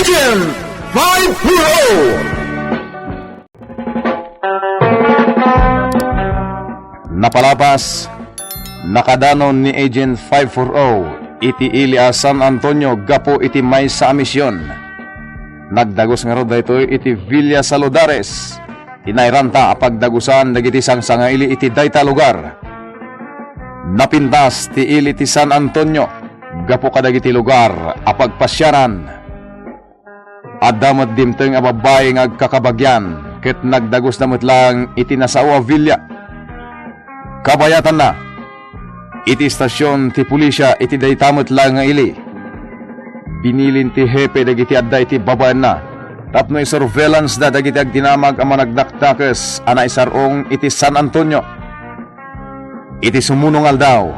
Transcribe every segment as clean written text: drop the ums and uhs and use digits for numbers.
Agent 540! Napalapas, nakadanon ni Agent 540 iti Ilia San Antonio gapo iti may sa misyon. Nagdagos nga rod dayto iti Villa Saludares. Inayranta apagdagusan dagiti sangsangaili iti dayta lugar. Napintas ti ili ti San Antonio gapo kadagiti lugar apagpasyaran. Adamat dimteng a babae nga agkakabagyan ket nagdagos na lang iti nasawa Villa. Kabayatan na, iti istasyon ti pulisya iti daytamot lang nga ili. Binilin ti hepe dagiti adda iti babayan na. Tapno surveillance da dagiti agdinamag ang managdakdakes ana isarong iti San Antonio. Iti sumunong aldaw,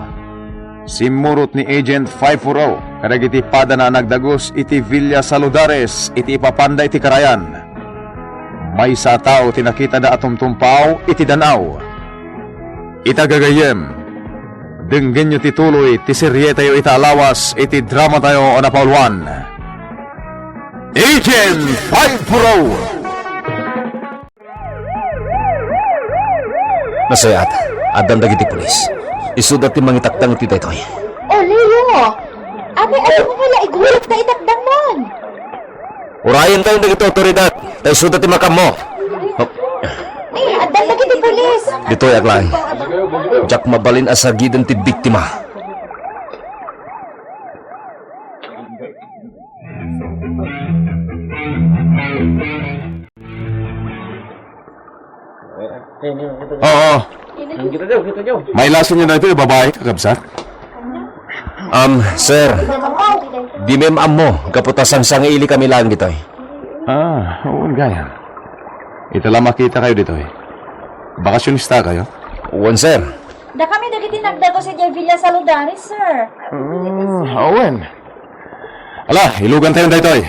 simurot ni Agent 540 kadagiti pada na nagdagos iti Villa Saludares iti ipapanda iti karayan. May sa tao tinakita da atumtumpaw iti danaw. Itagagayem, denggen nyo tituloy, ti serye tayo italawas, iti drama tayo o napauluan. Agent 540! Nasayat, adam dagiti pulis. Isudat ti mangitakdang iti daytoy. O, Leo! Ate mo pala igulot na itakdang mon! Urayan tayong dagiti otoridad. Tayo sudat ti makam mo. Adan lagi di pulis! Dito'y aglay. Jak mabalin asagidan ti biktima. Oo. May lason nyo na ito, babae, kakabsat? Sir. Di mem mo. Kaputasan sang ili kami lang dito'y. Oo, gaya. Ito lang makita kayo dito eh. Bakasyonista kayo? Uwan, sir. Da kami dagiti nagdago sa Villa Saludares, sir. Owen. Ala, ilugan tayo dito eh.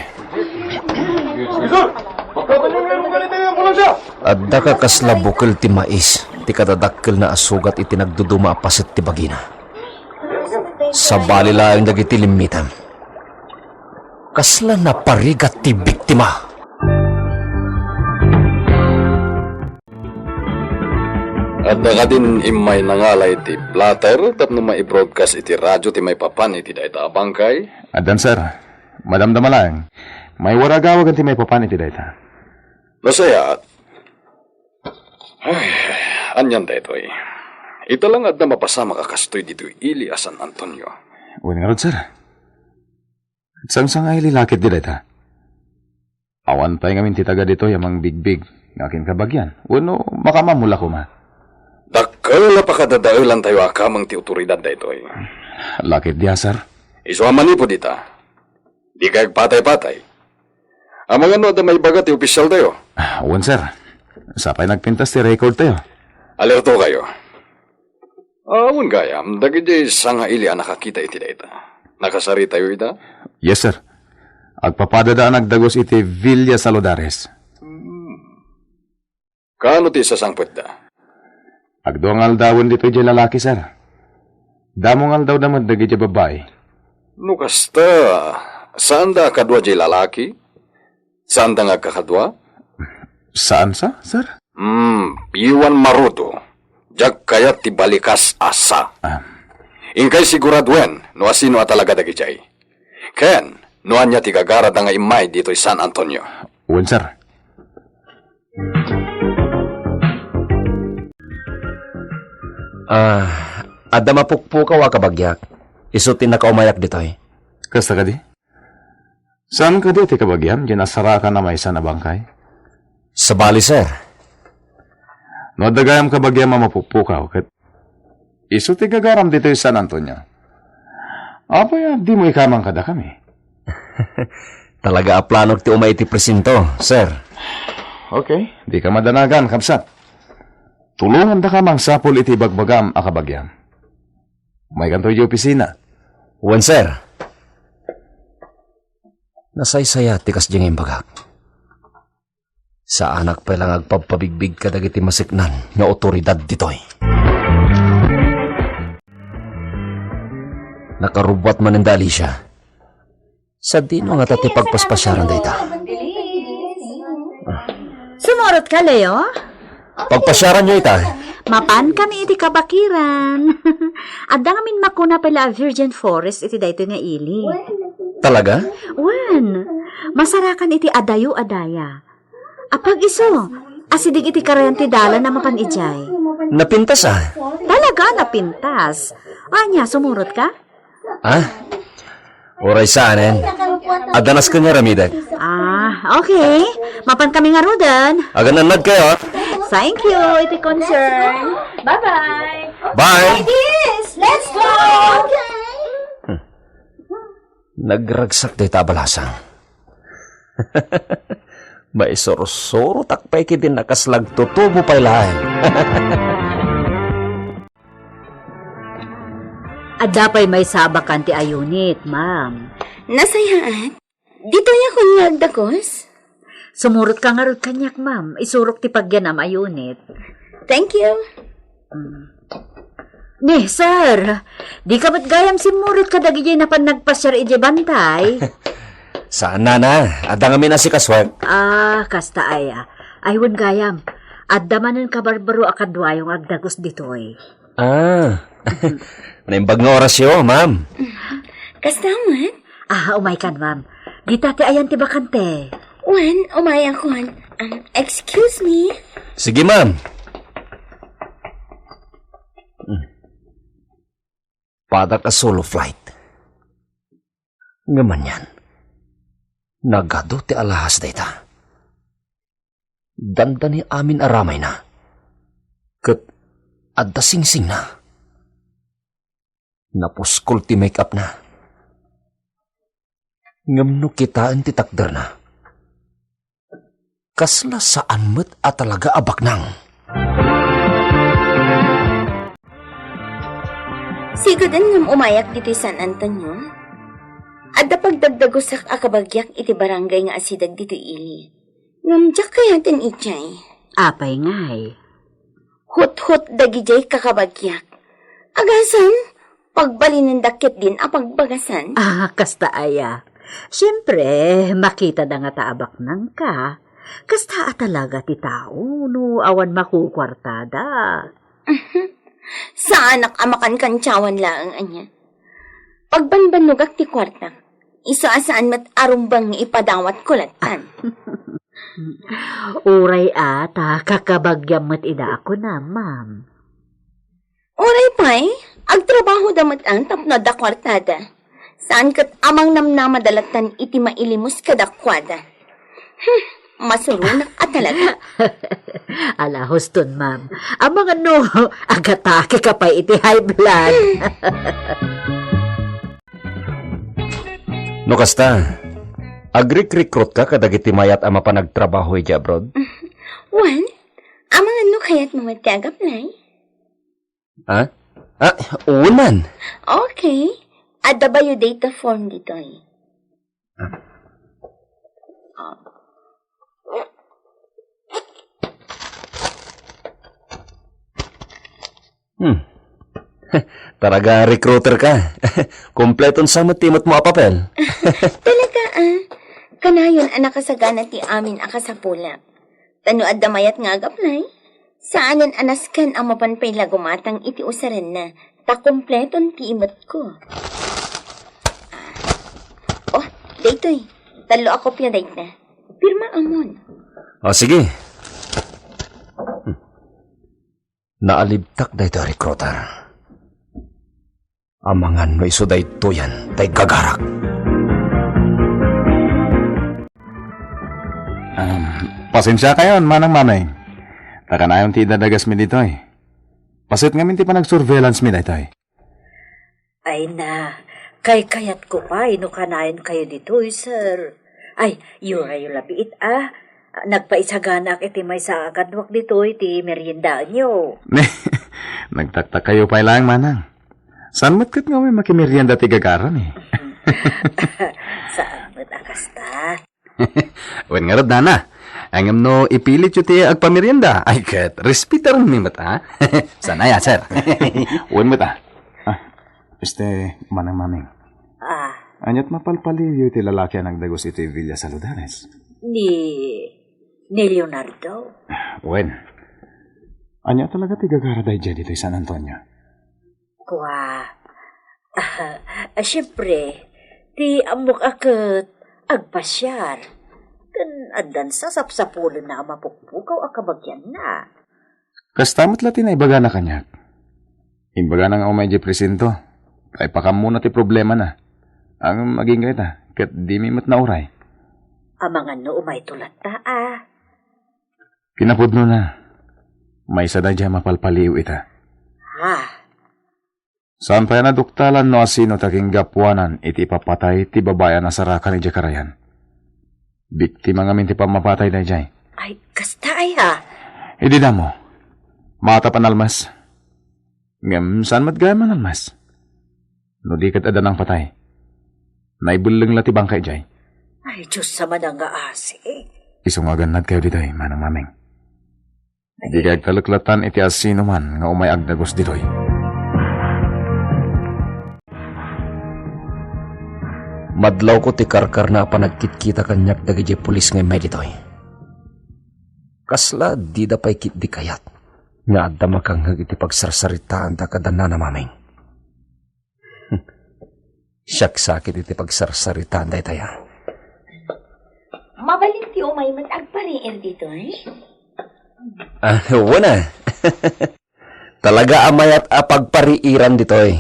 Adda ka kasla bukal ti mais. Ti katadakkel na asugat iti nagduduma apasit ti bagina. Sa bali lang dagiti limitan. Kasla na parigat ti biktima. At ka din imay nangalay ti platter tapno mai-broadcast iti radyo ti may papan iti dayta bangkay. Adan sir, madamdama lang. May waragawag ti may papan iti dayta. Nasaya at... Ay, anyan dayto eh. Ito lang at na mapasama kakastoy dito ili San Antonio. Uwan nga rod sir. Sang ili lakit di dayta. Awan tayo ngamin titaga dito yamang bigbig. Ngakin kabagyan. Uno, makamamula ko ma. Dakkel pa kadadailan tayo akamang ti otoridad dayto eh. Lakit diya, sir. Isuaman po dita. Di kayag patay-patay. Ang mga no, may bagat ti opisyal tayo. Uwan, sir. Sapay nagpintas ti record tayo. Alerto kayo. Awan gayam, dagiti sanga ili ang nakakita iti dayta. Nakasari tayo ita? Yes, sir. Agpapadada nagdagos iti Villa Saludares. Kaano ti sasangpet da? Agdoang aldawon dito di lalaki, sir. Damong aldaw naman dagi di babae. No kasta, saan da kadwa di lalaki? Saan da nga kakadwa? Saan sa, sir? Piwan maruto. Jag kayat ti balikas asa. Ingkay siguradwen, no asino talaga dagi jay. Ken, no anya ti gagara da nga imay dito San Antonio. Uwan, sir. Adda mapukpukaw a kabagyak. Isutin na kaumayak dito'y. Kasta ka di? Saan ka di, ti kabagyam? Diyan asara ka na may isa na bangkay? Sa bali, sir. No, dagayam kabagyam mapupukaw. Kat iso ti gagaram dito San Antonio. Apo ya, di mo ikamang kada kami. Talaga aplanok ti umay ti presinto, sir. Okay, di ka madanagan, kapsat. Tulungan da ka mang sapol iti bagbagam akabagyam. May kanto yung opisina. Uwan, sir. Nasaysaya ti kas diyang imbagak. Sa anak pa lang agpagpabigbig ka dagiti masiknan nga otoridad ditoy. Nakarubat man ang dali siya. Sa dino nga tati pagpaspasyaran dayta. Sumurot ka, Leo? Pagpasyaran nyo ita. Mapan kami iti kabakiran. Adda ngamin makuna pala Virgin Forest iti dayto nga ili. Talaga? Wen, masarakan iti adayo-adaya. Apag iso, asidig iti karayan ti dala na mapan ijay. Napintas ah. Talaga napintas. Anya, sumurot ka? Ah? Oray saanen. Adanas ka nga ramidag. Ah, okay. Mapan kami nga rodan. Agananad kayo. Thank you, iti concern. Bye-bye. Bye! Ladies, let's go! Nagragsak day tabalasang. May soro-soro takpay kitin nakaslag tutubo pa'y lahat. Adda pa'y may sabakan ti ayunit, ma'am. Nasayaan? Dito niya kung nagdakos? Sumurot ka nga rod kanyak, ma'am. Isurok ti pagyanam ayunit. Thank you. Ni, sir, di ka ba't gayam simurot ka dagijay na pan nagpasyar ije bantay? Saan na? Adang amin na si kaswag. Ah, kasta aya. Aywan gayam. Adda manan ka barbaro akadwayong agdagos ditoy. Ah, naimbag nga orasyo, ma'am. Kastaman? Ah, umay kan, ma'am. Di tati ayan ti bakante. Wan, umaya kon. Excuse me? Sige, ma'am. Pada ka solo flight. Ngaman yan. Nagado ti alahas dayta. Danda ni amin aramay na. Kat adda sing-sing na. Napuskol ti make-up na. Ngamno kitaan ti takder na. Kasla saan met at talaga abak nang. Sigadan ngam umayak dito San Antonio? Adda pagdagdagosak akabagyak iti barangay nga asidag dito ili. Ngam jak kayatin ijay. Apay ngay. Hut-hut dagijay kakabagyak. Agasan, pagbalinin dakit din apagbagasan. Ah, kasta aya. Siyempre, makita na nga taabak nang ka. Kasta talaga ti tao, no awan makukwartada. Sa anak amakan kantsawan lang anya. Pagbanbanugak ti kwarta, iso asaan mat arumbang ipadawat kulatan. Uray ata, kakabagyam mat ida ako na, ma'am. Oray pa'y, agtrabaho damat ang tapno da kwartada. Saan kat amang namnamadalatan iti mailimos kadakwada. Masurunak at talaga. Ala, huston, ma'am. Ang mga no, agatake ka pa iti high blood. No kasta, agrik-recruit ka kadagiti mayat ama pa nagtrabaho iti abroad? Wan, amang ano kaya't mamatagaplay? Ha? Ah, unan. Okay. Adda ba yung data form dito eh? Talaga recruiter ka. Kompleton sa matimot mo a papel. Talaga Kanayon anak kasagana ti amin akasapula. Tano adda mayat nga agaplay? Saanan anaskan ang mapanpay lagumatang iti usaran na ta kompleton ti imot ko. Oh, daytoy. Talo ako pya dayt na. Pirma amon. O sige. Naalibtak dayto recruiter. Amangan no iso dayto yan, tay gagarak. Pasensya kayon, manang-manay. Takanayon ti dadagas mi dito eh. Pasit nga minti pa nag-surveillance mi dito eh. Ay na, kayat ko pa, inukanayan kayo dito, sir. Ay, yun lapiit Nagpaisaganak iti may sa kadwak dito, iti merienda nyo. Nagtaktak kayo pa lang, manang. Saan matkat nga may makimerienda ti gagaran eh. Saan mo't akasta? Wen nga rod na. Angam no ipilit yu ti agpamerienda. Ay kat, respetaran mi mata. Sana ya, sir. Wen mata. Manang-maming. Anyat mapalpaliw iti lalaki ang nagdagos iti Villa Saludanes. Ni Leonardo. Wen, anya talaga ti gagaraday dyan dito San Antonio. Kwa, siyempre, ti amok aket agpasyar. Kan adan sa sapsapulan na mapukpukaw akabagyan na. Kastamot lati na ibaga na kanyak. Imbaga na nga umay di presinto. Kay pakamuna ti problema na. Ang maging kita, kat di mimot na uray. Amangan no umay tulat ta Pinapudno na. May sadadya mapalpaliw ita. Ha? Saan pa yan naduktalan no asino taking gapwanan iti papatay ti babayan na saraka ni Jakarayan. Biktima nga min ti pamapatay na jay. Ay, kasta ay ha? Idi na mo. Mata panalmas. Ngam saan matgaman almas? No di kat adan ang patay. Naibuleng lati bangkay jay. Ay, Diyos sa manang aasi. Isungagan nad kayo ditoy, manang maming. Di kaya kaluklatan iti asino man nga umay agdagos ditoy. Madlaw ko ti karkar na panagkitkita kanyak dagiti pulis nga may ditoy. Kasla di da pa'y kit di kayat. Nga adda makanghag iti pagsarsaritaan da kadana na maming. Siyak sakit iti pagsarsaritaan da itaya. Mabalik ti umay mat agpariir dito, eh? Wala. Talaga amayat apagpariiran ditoy.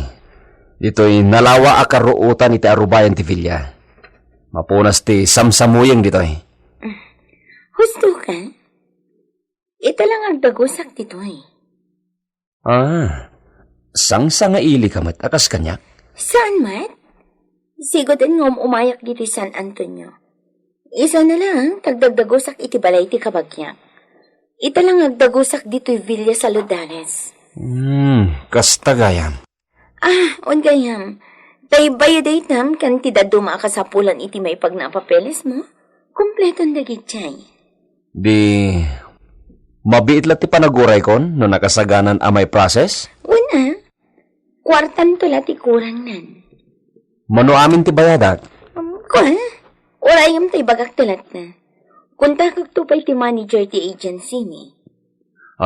Ditoy nalawa akaruutan iti arubayan ti Villa. Mapunas ti samsamuyeng ditoy. Husto ka? Ito lang ang dagusak dito, eh. Sangsa nga ili kamat akas kanyak. Saan, Mat? Sigotin ngom umayak dito San Antonio. Isa na lang, tagdagdagusak iti balay ti kabagyak. Ito lang agdagusak dito Villa Saludanes. Kasta gayam. On gayam. Tay bayaday tam kan ti daduma ka sa pulan iti may pagnapapeles mo. Kompletong dagitjay. Di mabiit la ti panaguray kon no nakasaganan amay process? Una, kwartan to ti kurang nan. Mano amin ti bayadak? Kwa? Wala yung tay bagak talat na. Kunta kagtupay ti manager ti agency ni.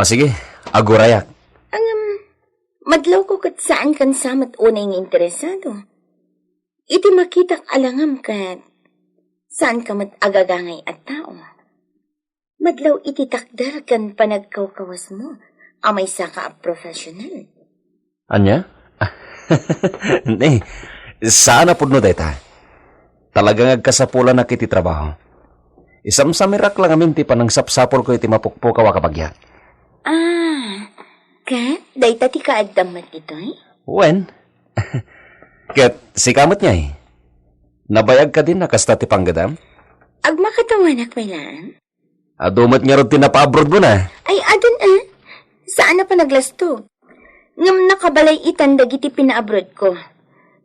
Sige, agurayak. Madlaw ko kat saan kan samat unay ng interesado. Iti makitak alangam kat saan ka mat agagangay at tao. Madlaw iti takdar kan panagkawkawas mo. Amay saka a professional. Anya? Sana pudno deta. Talagang agkasapulan na kiti trabaho. Isamsamirak lang amin ti panang sapsapol ko iti mapukpukaw akabagya. Dayta ti kaaddamat ito, eh? Wen? Ket si kamot niya eh. Nabayag ka din nakasta ti panggadam? Agmakatawanak may laan? Adumat nga rin tinapaabroad mo na. Ay, adun Saan na pa naglastog? Ngam nakabalay itandag iti pinaabrod ko.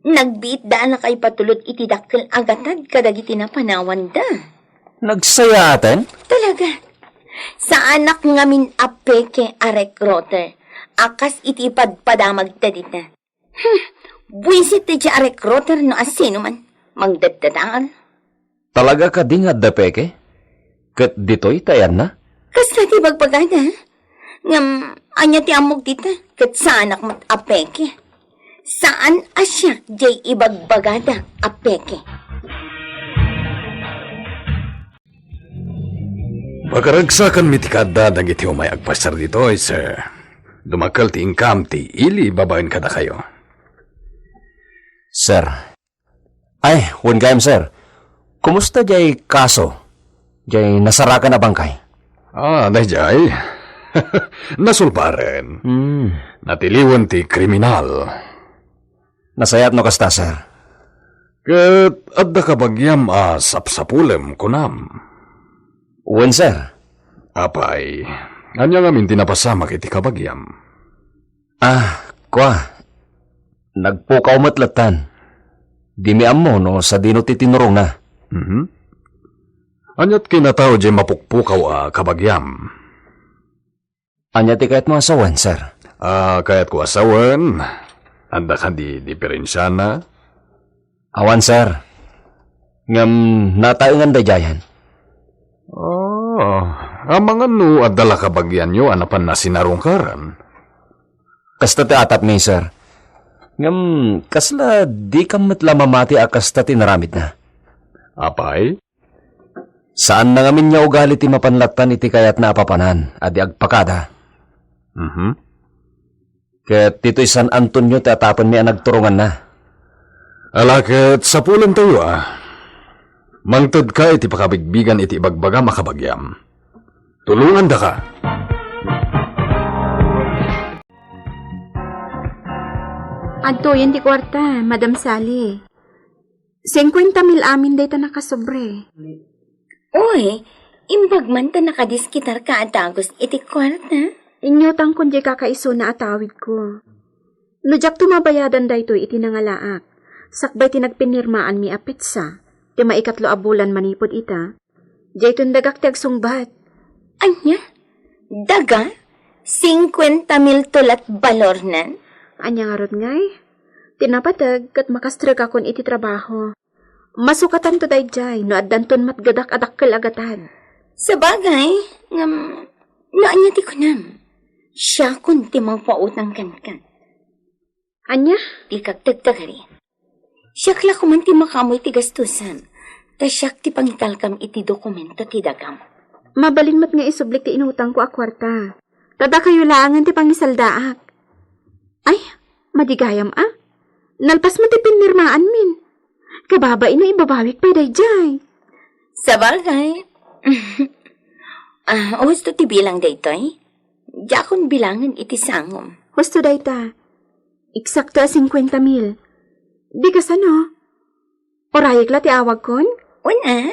Nagbiit daan na kay patulot iti dakkel agatad kadag iti napanawan da. Nagsayatan? Talaga. Sa anak ngamin apeke a recruiter. Akas iti padpadamag tadita. Buisit ti a recruiter no asino man. Magdadadaan. Talaga ka di nga dapeke? Kat dito'y tayan na? Kasta ti bagpagada. Ngam, anya ti amog dita. Kat sa anak mo't apeke. Saan asya jay ibagbagada apeke? Makaragsakan mitikada dagiti umay agpasar dito, sir. Dumakal ti income ti ili babaen kada kayo. Sir. Ay, one game, sir. Kumusta jay kaso? Jay nasarakan na bangkay? Dahil nasulbaren. Natiliwan ti kriminal. Nasayat no kasta, sir. Kat adda kabagyam sapsapulem kunam. Wen, sir. Apay, anya nga min tinapasama kiti kabagyam. Kwa. Nagpukaw matlatan. Di mi ammo no sa dino ti tinurong na. Anyat kinatao jay mapukpukaw kabagyam. Anya ti kahit mga asawan, sir. Kaya't ko asawan, anda ka di diferensya na. Awan, sir. Ngam nataengan da jayan. Ang mga nu adala kabagyan nyo anapan na sinarungkaran. Kasta ti atap mi, sir. Ngam, kasla di kamit lamamati akasta ti naramid na. Apay? Saan na ngamin niya ugali ti mapanlatan iti kayat na apapanan, adi agpakada. Ket tito'y San Antonio ti atapan mi ang nagturungan na. Alaket sa pulan tayo Mangtod ka iti pakabigbigan iti ibagbaga makabagyam. Tulungan da ka. Adto yan di kwarta, Madam Sally. 50,000 amin day ta nakasobre. Uy, imbag man ta nakadiskitar ka at agos iti kwarta. Inyo tang kundi kakaiso na atawid ko. Nujak tumabayadan day to iti nangalaak. Sakbay tinagpinirmaan mi a pizza. Ti maikatlo a bulan manipod ita. Jay tundagak ti agsungbat. Anya? Daga? 50,000 tulat balor nan? Anya nga rod ngay? Tinapatag kat makastrag akon iti trabaho. Masukatan to day jay no addanton matgadak adakkel agatan. Sa bagay, naanya ti kunam. Siya kun ti magpautang kan. Anya? Di kagtagtagari. Siyak la kuman ti makamoy ti gastusan. Ta siyak ti pangitalkam iti dokumento ti dagam. Mabalin mat nga isublik ti inutang ko a kwarta. Tada kayo laangan ti pangisaldaak. Ay, madigayam Nalpas mo ti pinirmaan min. Kababay na ibabawik pa day jay. Sa bagay. Gusto ti bilang daytoy? Jakon bilangan iti sangom. Husto day ta. Eksakto a 50,000. Di ka sano? Orayik la ti awag kon? Una?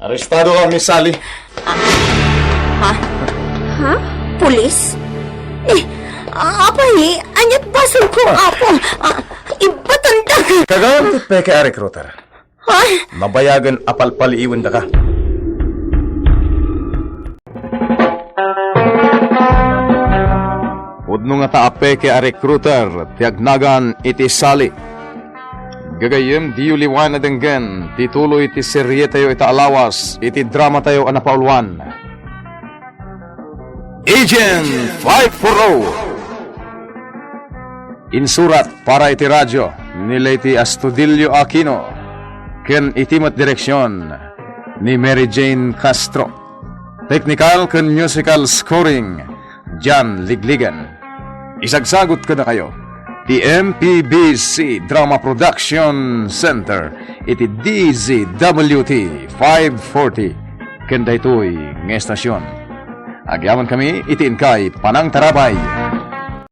Arestado ka, Miss Sally. Ha? Pulis? Apay, anyat basol ko, apo. Ibatanda ka. Kagawan ti peke a recruiter. Ha? Mabayagan apalpaliiwan da ka. Udno nga taape ke a recruiter, tiagnagan iti Sally. Gagayem di uliwan na denggen, tituloy iti serye tayo ita alawas, iti drama tayo anapaulwan. Agent 540. Insurat para iti radyo, nila iti Astudillo Aquino, ken itimat direksyon ni Mary Jane Castro. Technical ken musical scoring, John Ligligan. Isagsagot ko na kayo. The MPBC Drama Production Center iti DZWT 540 kenda ito'y ng estasyon. Agyaman kami iti inkay Panang Tarabay.